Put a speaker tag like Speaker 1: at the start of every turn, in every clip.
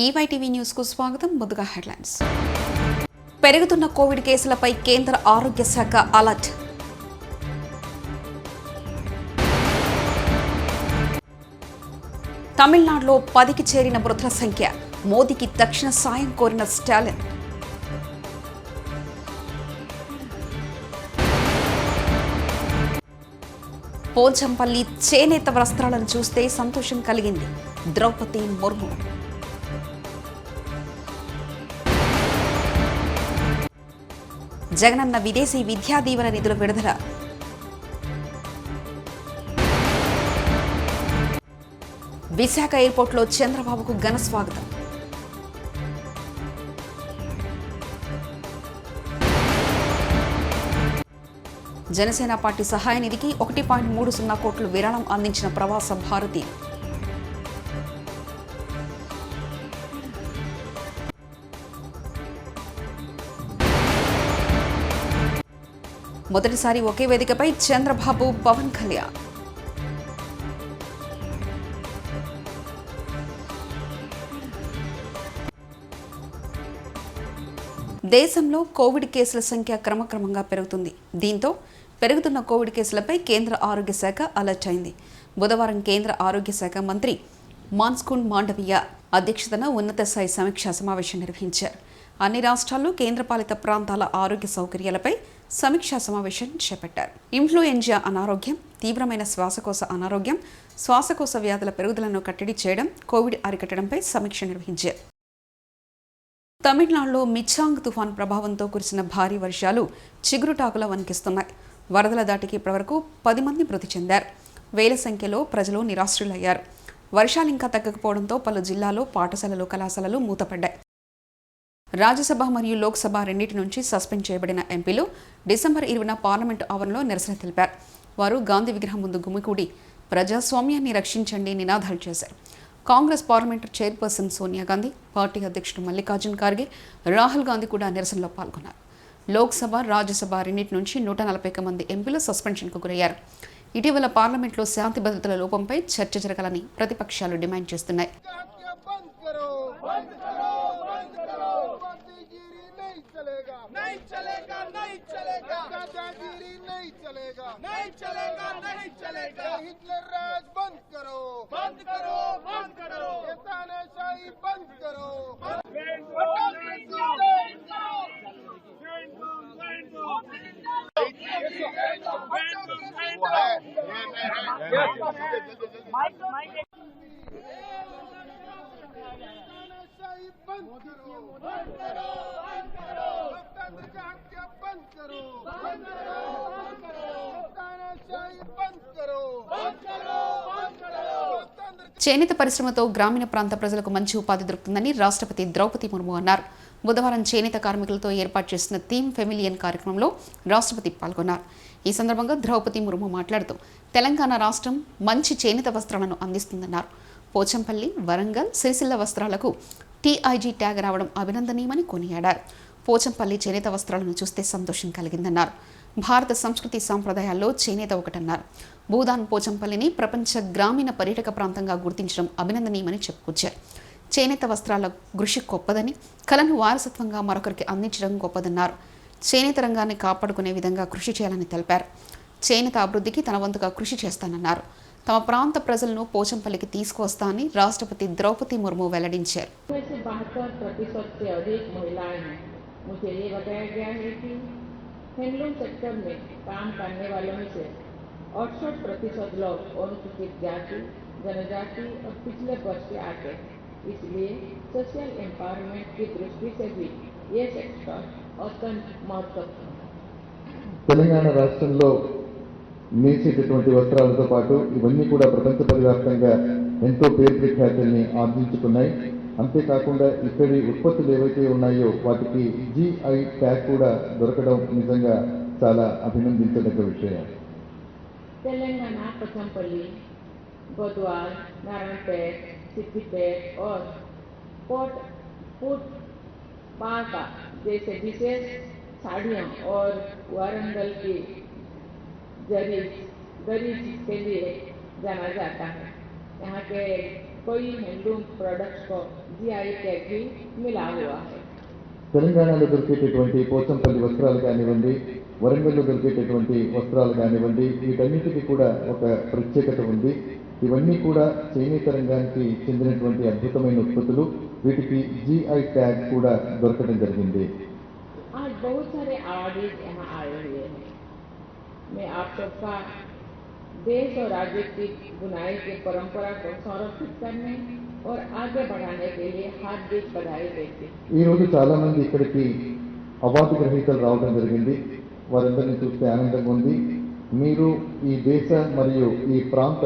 Speaker 1: ఈవైటీవీ news కు స్వాగతం. ముందుగా హెడ్లైన్స్. పెరుగుతున్న కోవిడ్ కేసులపై కేంద్ర ఆరోగ్య శాఖ అలర్ట్. తమిళనాడులో 10కి చేరిన మృతుల సంఖ్య. మోదీకి తక్షణ సాయం కోరిన స్టాలిన్. పోచంపల్లి చేనేత వస్త్రాలను చూస్తే సంతోషం కలిగింది. ద్రౌపది ముర్ము. జగనన్న విదేశీ విద్యా దీవెన నిధుల విడుదల. విశాఖ ఎయిర్పోర్ట్లో చంద్రబాబుకు ఘన స్వాగతం. జనసేన పార్టీ సహాయ నిధికి 1.30 కోట్లు విరాళం అందించిన ప్రవాస భారతి. మొదటిసారి ఒకే వేదికపై చంద్రబాబు, పవన్ కళ్యాణ్. దేశంలో కోవిడ్ కేసుల సంఖ్య క్రమక్రమంగా పెరుగుతుంది. దీంతో పెరుగుతున్న కోవిడ్ కేసులపై కేంద్ర ఆరోగ్య శాఖ అలర్ట్ అయింది. బుధవారం కేంద్ర ఆరోగ్య శాఖ మంత్రి మాన్సుఖ్ మాండవీయ అధ్యక్షతన ఉన్నత స్థాయి సమీక్షా సమావేశం నిర్వహించారు. అన్ని రాష్ట్రాల్లో కేంద్రపాలిత ప్రాంతాల ఆరోగ్య సౌకర్యాలపై సమీక్షా సమావేశం చేపట్టారు. ఇన్ఫ్లుయెంజా అనారోగ్యం, తీవ్రమైన శ్వాసకోశ అనారోగ్యం, శ్వాసకోశ వ్యాధుల పెరుగుదలను కట్టడి చేయడం, కోవిడ్ అరికట్టడంపై సమీక్ష నిర్వహించారు. తమిళనాడులో మిచాంగ్ తుఫాన్ ప్రభావంతో కురిసిన భారీ వర్షాలు చిగురుటాకులా వణికిస్తున్నాయి. వరదల దాటికి ఇప్పటివరకు 10 మంది మృతి చెందారు. వేల సంఖ్యలో ప్రజలు నిరాశ్రులయ్యారు. వర్షాలు ఇంకా తగ్గకపోవడంతో పలు జిల్లాల్లో పాఠశాలలు, కళాశాలలు మూతపడ్డాయి. రాజ్యసభ మరియు లోక్సభ రెండింటి నుంచి సస్పెండ్ చేయబడిన ఎంపీలు డిసెంబర్ 20న పార్లమెంటు ఆవరణలో నిరసన తెలిపారు. వారు గాంధీ విగ్రహం ముందు గుమికూడి ప్రజాస్వామ్యాన్ని రక్షించండి నినాదాలు చేశారు. Congress parliament chairperson Sonia Gandhi, party అధ్యక్షుడు మల్లికార్జున్ ఖార్గే, రాహుల్ గాంధీ కూడా నిరసనలో పాల్గొన్నారు. లోక్సభ, రాజ్యసభ రెండింటి నుంచి 140 మంది ఎంపీలు సస్పెన్షన్కు గురయ్యారు. ఇటీవల పార్లమెంట్లో శాంతి భద్రతల లోపంపై చర్చ జరగాలని ప్రతిపక్షాలు డిమాండ్ చేస్తున్నాయి. చేనేత పరిశ్రమతో గ్రామీణ ప్రాంత ప్రజలకు మంచి ఉపాధి దొరుకుతుందని రాష్ట్రపతి ద్రౌపది ముర్ము అన్నారు. బుధవారం చేనేత కార్మికులతో ఏర్పాటు చేసిన థీమ్ ఫెమిలియన్ కార్యక్రమంలో రాష్ట్రపతి పాల్గొన్నారు. ఈ సందర్భంగా ద్రౌపది ముర్ము మాట్లాడుతూ తెలంగాణ రాష్ట్రం మంచి చేనేత వస్త్రాలను అందిస్తుందన్నారు. పోచంపల్లి, వరంగల్, సిరిసిల్ల వస్త్రాలకు TIG ట్యాగ్ రావడం అభినందనీయమని కొనియాడారు. పోచంపల్లి చేనేత వస్త్రాలను చూస్తే సంతోషం కలిగిందన్నారు. భారత సంస్కృతి సాంప్రదాయాల్లో చేనేత ఒకటన్నారు. భూదాన్ పోచంపల్లిని ప్రపంచ గ్రామీణ పర్యాటక ప్రాంతంగా గుర్తించడం అభినందనీయమని చెప్పుకొచ్చారు. చేనేత వస్త్రాల కృషి గొప్పదని, కళను వారసత్వంగా మరొకరికి అందించడం గొప్పదన్నారు. చేనేత రంగాన్ని కాపాడుకునే విధంగా కృషి చేయాలని తెలిపారు. చేనేత అభివృద్ధికి తన వంతుగా కృషి చేస్తానన్నారు. తమ ప్రాంత ప్రజలను పోచంపల్లికి తీసుకువస్తానని రాష్ట్రపతి ద్రౌపది ముర్ము వెల్లడించారు.
Speaker 2: हैंडलूम सेक्टर में काम करने वालों में से 68% लोग अनुसूचित जाति, जनजाति और पिछले वर्ष के आते हैं. इसलिए सोशल एम्पावरमेंट की दृष्टि से भी ये सेक्टर अत्यंत महत्वपूर्ण है.
Speaker 3: తెలంగాణ రాష్ట్రంలో నేసేటటువంటి వస్త్రాలతో పాటు ఇవన్నీ కూడా ప్రపంచ పరివ్యాప్తంగా ఎంతో పేరు ప్రఖ్యాతుల్ని ఆర్జించుకున్నాయి. అంతేకాకుండా ఇక్కడి ఉత్పత్తులు ఏవైతే ఉన్నాయో వాటికి GI ట్యాగ్ కూడా దొరకడం నిజంగా చాలా అభినందించదగ్గ విషయం.
Speaker 2: తెలంగాణ पोचमपल्ली, गोदवाल, नारायणपेट, सिद्दीपेट और पाका जैसे विशेष साड़ियों और वारंगल की जरीज के लिए जाना जाता है. यहाँ के कोई हैंडलूम प्रोडक्ट्स को जीआई टैग भी मिला हुआ है।
Speaker 3: తెలంగాణలో దొరికేటటువంటి పోచంపల్లి వస్త్రాలు కానివ్వండి, వరంగల్లో దొరికేటటువంటి వస్త్రాలు కానివ్వండి, వీటన్నిటికీ కూడా ఒక ప్రత్యేకత ఉంది. ఇవన్నీ కూడా చేనేత రంగానికి చెందినటువంటి అద్భుతమైన ఉత్పత్తులు. వీటికి జీఐ ట్యాగ్ కూడా దొరకడం జరిగింది.
Speaker 2: आज बहुत सारे अवार्ड यहाँ आए हुए हैं। मैं आप सबका देश और राज्य की बुनाई की परंपरा को संरक्षित करने और आगे बढ़ाने के लिए हार्दिक बधाई देती हूं।
Speaker 3: ఈ రోజు చాలా మంది ఇక్కడికి అవార్డు గ్రహీతలు రావడం జరిగింది. వారందరినీ చూస్తే ఆనందంగా ఉంది. మీరు ఈ దేశ మరియు ఈ ప్రాంత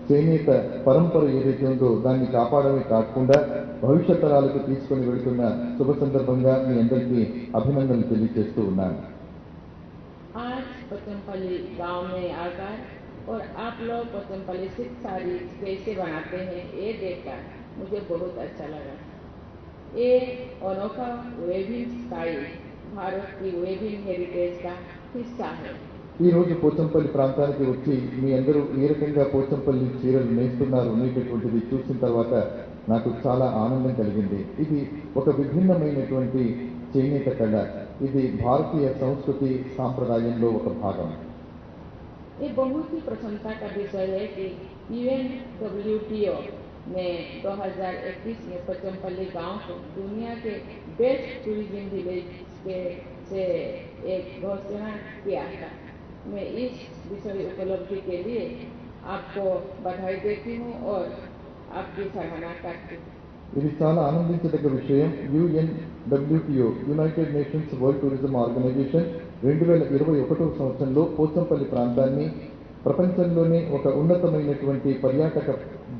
Speaker 3: చేనేత పరంపర ఏదైతే ఉందో దాన్ని కాపాడమే కాకుండా భవిష్యత్ తరాలకు తీసుకొని వెళుతున్న శుభ సందర్భంగా మీ అందరికీ అభినందనలు తెలియజేస్తూ ఉన్నాను.
Speaker 2: आज पोचमपल्ली गांव में आकर और आप लोग पोचमपल्ली सिल्क साड़ी कैसे बनाते हैं ये देखकर मुझे बहुत अच्छा लगा। ये अनोखा वेविंग स्टाइल भारत की वेविंग हेरिटेज का हिस्सा है।
Speaker 3: ఈ రోజు పోచంపల్లి ప్రాంతానికి వచ్చి మీ అందరూ ఏ రకంగా పోచంపల్లి చీరలు నేస్తున్నారు అనేటటువంటిది చూసిన తర్వాత నాకు చాలా ఆనందం కలిగింది. ఇది ఒక విభిన్నమైనటువంటి చేనేత కళ. ఇది భారతీయ సంస్కృతి సాంప్రదాయంలో ఒక భాగం.
Speaker 2: ये बहुत ही प्रसन्नता का विषय है कि UNWTO ने 2021 में पोचमपल्ली गांव को दुनिया के बेस्ट टूरिज्म विलेज से एक घोषणा किया था। मैं इस विषय उपलब्धि के लिए आपको बधाई देती हूँ और आपकी सराहना करती हूँ।
Speaker 3: ఇది చాలా ఆనందించదగ్గ విషయం. UNWTO United Nations World Tourism Organisation 2021 సంవత్సరంలో పోచంపల్లి ప్రాంతాన్ని ప్రపంచంలోనే ఒక ఉన్నతమైనటువంటి పర్యాటక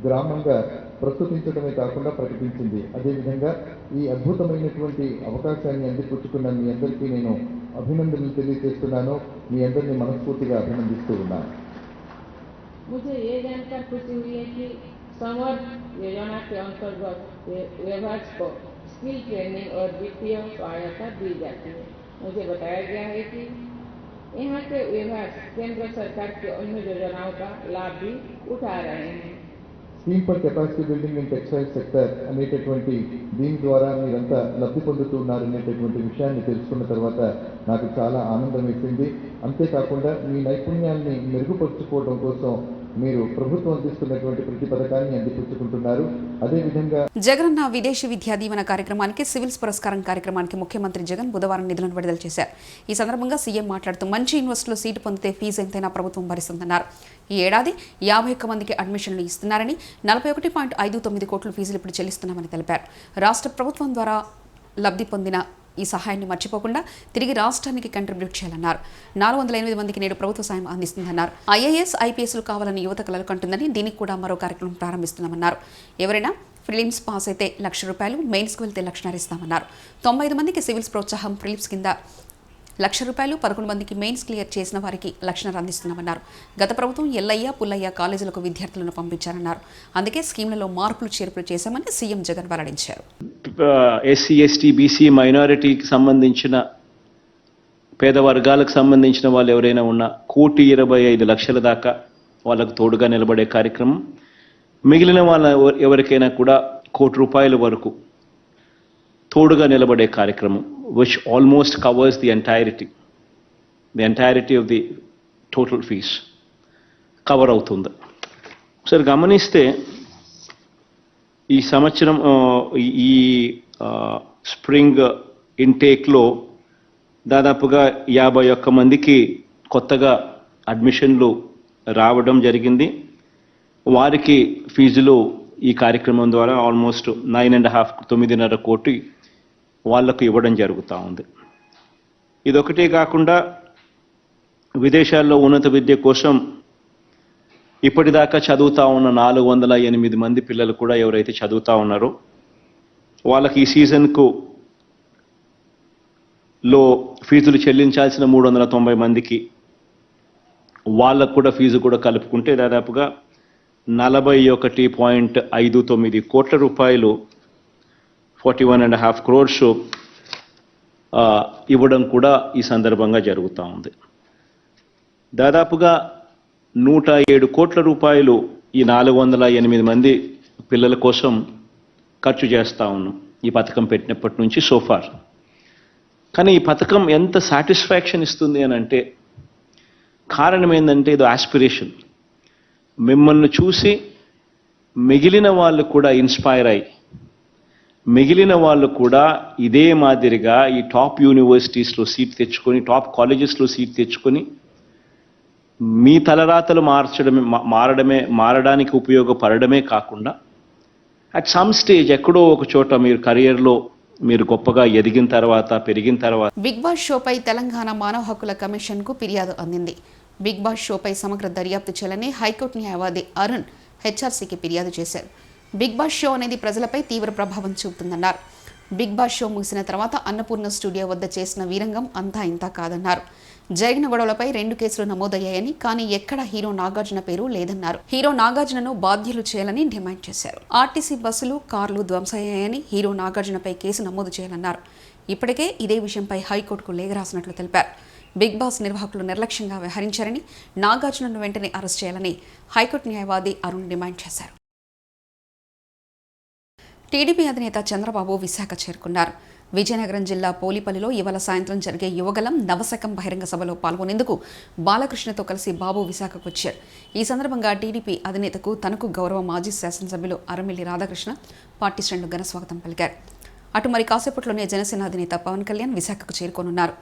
Speaker 3: గ్రామంగా ప్రస్తుతించడమే కాకుండా ప్రకటించింది. అదేవిధంగా ఈ అద్భుతమైనటువంటి అవకాశాన్ని అందిపుచ్చుకున్న మీ అందరికీ నేను అభినందనలు తెలియజేస్తున్నాను. మీ అందరినీ మనస్ఫూర్తిగా అభినందిస్తూ ఉన్నాను.
Speaker 2: मुझे ये जानकर खुशी हुई है कि समर्थ योजना के अंतर्गत विभाग को स्किल ट्रेनिंग और वित्तीय सहायता दी जाती है। मुझे बताया गया है कि यहाँ के विभाग केंद्र सरकार की अन्य योजनाओं का लाभ भी उठा रहे हैं।
Speaker 3: Scheme for capacity building in textile sector అనేటటువంటి దీని ద్వారా మీరంతా లబ్ధి పొందుతున్నారనేటటువంటి విషయాన్ని తెలుసుకున్న తర్వాత నాకు చాలా ఆనందం వేసింది. అంతేకాకుండా మీ నైపుణ్యాన్ని మెరుగుపరుచుకోవడం కోసం మీరు ప్రభుత్వం అందిస్తున్నటువంటి ప్రతి పథకాన్ని అందిపుచ్చుకుంటున్నారు. అదేవిధంగా
Speaker 1: జగనన్న విదేశీ విద్యా దీవెన కార్యక్రమానికి సివిల్స్ పురస్కారం కార్యక్రమానికి ముఖ్యమంత్రి జగన్ బుధవారం నిధులను విడుదల చేశారు. ఈ సందర్భంగా సీఎం మాట్లాడుతూ మంచి యూనివర్సిటీలో సీటు పొందితే ఫీజు ఎంతైనా ప్రభుత్వం భరిస్తుందన్నారు. ఈ ఏడాది 51 మందికి అడ్మిషన్లు ఇస్తున్నారని 41.59 కోట్ల ఫీజులు ఇప్పుడు చెల్లిస్తున్నామని తెలిపారు. రాష్ట్ర ప్రభుత్వం ద్వారా లబ్ధి పొందిన ఈ సహాయాన్ని మర్చిపోకుండా తిరిగి రాష్ట్రానికి కంట్రిబ్యూట్ చేయాలన్నారు. 408 మందికి నేడు ప్రభుత్వ సాయం అందిస్తుందన్నారు. IAS, IPSలు కావాలని యువత కలలు కంటుందని దీనికి కూడా మరో కార్యక్రమం ప్రారంభిస్తున్నామన్నారు. ఎవరైనా ప్రిలిమ్స్ పాస్ అయితే ₹1,00,000, మెయిన్స్కి వెళ్తే ₹1,00,000 ఇస్తామన్నారు. 95 మందికి సివిల్స్ ప్రోత్సాహం ప్రిలిమ్స్ కింద ₹1,00,000, 11 మందికి మెయిన్స్ క్లియర్ చేసిన వారికి ₹1,00,000 అందిస్తున్నామన్నారు. గత ప్రభుత్వం ఎల్లయ్య, పుల్లయ్య కాలేజీలకు విద్యార్థులను పంపించారన్నారు. అందుకే స్కీమ్లలో మార్పులు చేర్పులు చేశామని సీఎం జగన్ వెల్లడించారు.
Speaker 4: SC, ST, BC మైనారిటీకి సంబంధించిన పేద వర్గాలకు సంబంధించిన వాళ్ళు ఎవరైనా ఉన్నా 1,25,00,000 దాకా వాళ్ళకు తోడుగా నిలబడే కార్యక్రమం. మిగిలిన వాళ్ళ ఎవరికైనా కూడా ₹1,00,00,000 వరకు తోడుగా నిలబడే కార్యక్రమం, which almost covers the entirety of the total fees cover అవుతుంది. సరే గమనిస్తే ఈ సంవత్సరం ఈ స్ప్రింగ్ ఇంటేక్లో దాదాపుగా 51 మందికి కొత్తగా అడ్మిషన్లు రావడం జరిగింది. వారికి ఫీజులు ఈ కార్యక్రమం ద్వారా ఆల్మోస్ట్ 9.5 కోటి వాళ్లకు ఇవ్వడం జరుగుతూ ఉంది. ఇదొకటే కాకుండా విదేశాల్లో ఉన్నత విద్య కోసం ఇప్పటిదాకా చదువుతా ఉన్న 408 మంది పిల్లలు కూడా ఎవరైతే చదువుతా ఉన్నారో వాళ్ళకి ఈ సీజన్కు లో ఫీజులు చెల్లించాల్సిన 390 మందికి వాళ్ళకు కూడా ఫీజు కూడా కలుపుకుంటే దాదాపుగా 41.59 కోట్ల రూపాయలు 41.5 crores ఇవ్వడం కూడా ఈ సందర్భంగా జరుగుతూ ఉంది. దాదాపుగా 107 కోట్ల రూపాయలు ఈ 408 మంది పిల్లల కోసం ఖర్చు చేస్తూ ఉన్నాం ఈ పథకం పెట్టినప్పటి నుంచి సోఫార్. కానీ ఈ పథకం ఎంత సాటిస్ఫాక్షన్ ఇస్తుంది అని అంటే కారణం ఏంటంటే ఇది ఆస్పిరేషన్. మిమ్మల్ని చూసి మిగిలిన వాళ్ళు కూడా ఇన్స్పైర్ అయ్యి మిగిలిన వాళ్ళు కూడా ఇదే మాదిరిగా ఈ టాప్ యూనివర్సిటీస్లో సీట్ తెచ్చుకొని టాప్ కాలేజెస్లో సీట్ తెచ్చుకొని మీ తలరాతలు మారడానికి ఉపయోగపడమే కాకుండా అట్ సమ్ స్టేజ్ ఎక్కడో ఒక చోట మీరు కెరియర్లో మీరు గొప్పగా ఎదిగిన తర్వాత పెరిగిన తర్వాత.
Speaker 1: బిగ్ బాస్ షోపై తెలంగాణ మానవ హక్కుల కమిషన్కు ఫిర్యాదు అందింది. బిగ్ బాస్ షోపై సమగ్ర దర్యాప్తు చేయాలని హైకోర్టు న్యాయవాది అరుణ్ హెచ్ఆర్సీకి ఫిర్యాదు చేశారు. బిగ్ బాస్ షో అనేది ప్రజలపై తీవ్ర ప్రభావం చూపుతుందన్నారు. బిగ్ బాస్ షో ముగిసిన తర్వాత అన్నపూర్ణ స్టూడియో వద్ద చేసిన వీరంగం అంతా ఇంతా కాదన్నారు. జరిగిన గొడవలపై 2 కేసులు నమోదయ్యాయని, కానీ ఎక్కడ హీరో నాగార్జున పేరు లేదన్నారు. హీరో నాగార్జునను బాధ్యులు చేయాలని డిమాండ్ చేశారు. ఆర్టీసీ బస్సులు, కార్లు ధ్వంసయ్యాయని, హీరో నాగార్జునపై కేసు నమోదు చేయాలన్నారు. ఇప్పటికే ఇదే విషయంపై హైకోర్టుకు లేఖ రాసినట్లు తెలిపారు. బిగ్ బాస్ నిర్వాహకులు నిర్లక్ష్యంగా వ్యవహరించారని, నాగార్జునను వెంటనే అరెస్ట్ చేయాలని హైకోర్టు న్యాయవాది అరుణ్ డిమాండ్ చేశారు. టీడీపీ అధినేత చంద్రబాబు విశాఖ చేరుకున్నారు. విజయనగరం జిల్లా పోలిపల్లిలో ఇవాళ సాయంత్రం జరిగే యువగలం నవశకం బహిరంగ సభలో పాల్గొనేందుకు బాలకృష్ణతో కలిసి బాబు విశాఖకు వచ్చారు. ఈ సందర్భంగా టీడీపీ అధినేతకు తనకు గౌరవ మాజీ శాసనసభ్యులు అరమిల్లి రాధాకృష్ణ పార్టీ శ్రేణులు ఘన స్వాగతం పలికారు. అటు మరి కాసేపట్లోనే జనసేన అధినేత పవన్ కళ్యాణ్ విశాఖకు చేరుకోనున్నారు.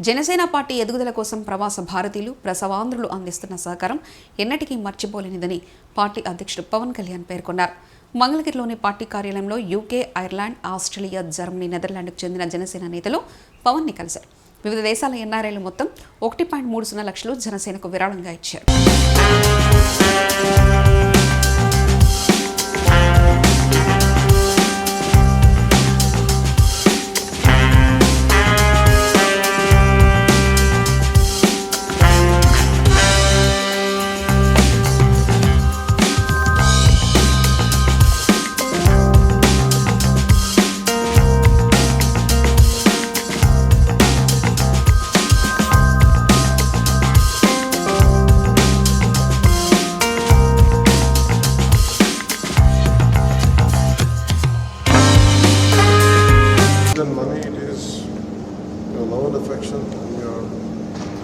Speaker 1: జనసేన పార్టీ ఎదుగుదల కోసం ప్రవాస భారతీయులు, ప్రసవాంధ్రులు అందిస్తున్న సహకారం ఎన్నటికీ మర్చిపోలేనిదని పార్టీ అధ్యక్షుడు పవన్ కళ్యాణ్ పేర్కొన్నారు. మంగళగిరిలోని పార్టీ కార్యాలయంలో యూకే, ఐర్లాండ్, ఆస్ట్రేలియా, జర్మనీ, నెదర్లాండ్కు చెందిన జనసేన నేతలు పవన్ని కలిశారు. వివిధ దేశాల ఎన్ఆర్ఐలు మొత్తం 1.30 లక్షలు జనసేనకు విరాళంగా ఇచ్చారు.
Speaker 5: Money, it is your love and affection and your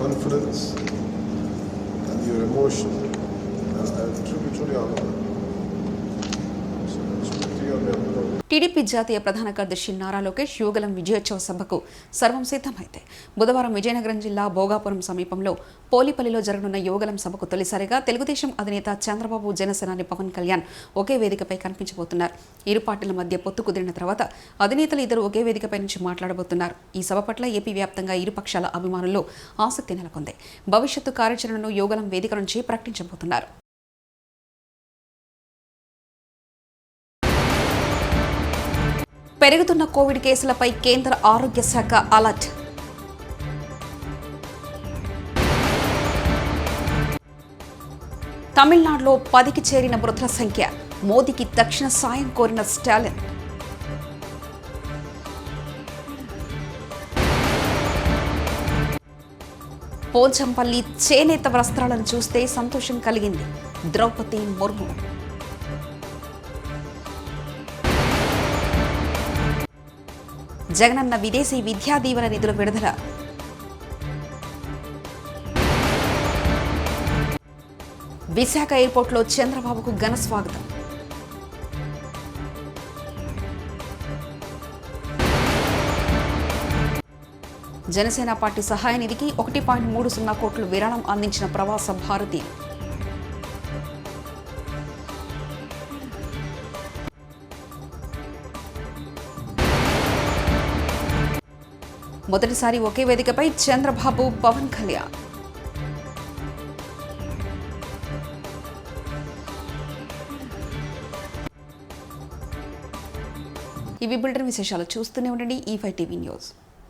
Speaker 5: confidence and your emotion. I'm truly honored. So it's good to hear me.
Speaker 1: TDP జాతీయ ప్రధాన కార్యదర్శి నారా లోకేష్ యువగలం విజయోత్సవ సభకు సర్వం సిద్ధమైతే బుధవారం విజయనగరం జిల్లా భోగాపురం సమీపంలో పోలిపల్లిలో జరగనున్న యువగలం సభకు తొలిసారిగా తెలుగుదేశం అధినేత చంద్రబాబు, జనసేనాని పవన్ కళ్యాణ్ ఒకే వేదికపై కనిపించబోతున్నారు. ఇరు పార్టీల మధ్య పొత్తు కుదిరిన తర్వాత అధినేతలు ఇద్దరు ఒకే వేదికపై నుంచి మాట్లాడబోతున్నారు. ఈ సభ పట్ల ఏపీ వ్యాప్తంగా ఇరు పక్షాల అభిమానుల్లో ఆసక్తి నెలకొంది. భవిష్యత్తు కార్యాచరణను యువగలం వేదిక నుంచి ప్రకటించబోతున్నారు. పెరుగుతున్న కోవిడ్ కేసులపై కేంద్ర ఆరోగ్య శాఖ అలర్ట్. తమిళనాడులో 10కి చేరిన మృతుల సంఖ్య. మోదీకి తక్షణ సాయం కోరిన స్టాలిన్. పోచంపల్లి చేనేత వస్త్రాలను చూస్తే సంతోషం కలిగింది ద్రౌపది ముర్ము. జగనన్న విదేశీ విద్యా దీవెన నిధుల విడుదల. విశాఖ ఎయిర్పోర్ట్లో చంద్రబాబుకు ఘన స్వాగతం. జనసేన పార్టీ సహాయ నిధికి 1.30 కోట్లు విరాళం అందించిన ప్రవాస భారతీయులు. మొదటిసారి ఒకే వేదికపై చంద్రబాబు, పవన్ కళ్యాణ్. ఇవి బులెటిన్ విశేషాలు. చూస్తూనే ఉండండి E5 టీవీ న్యూస్.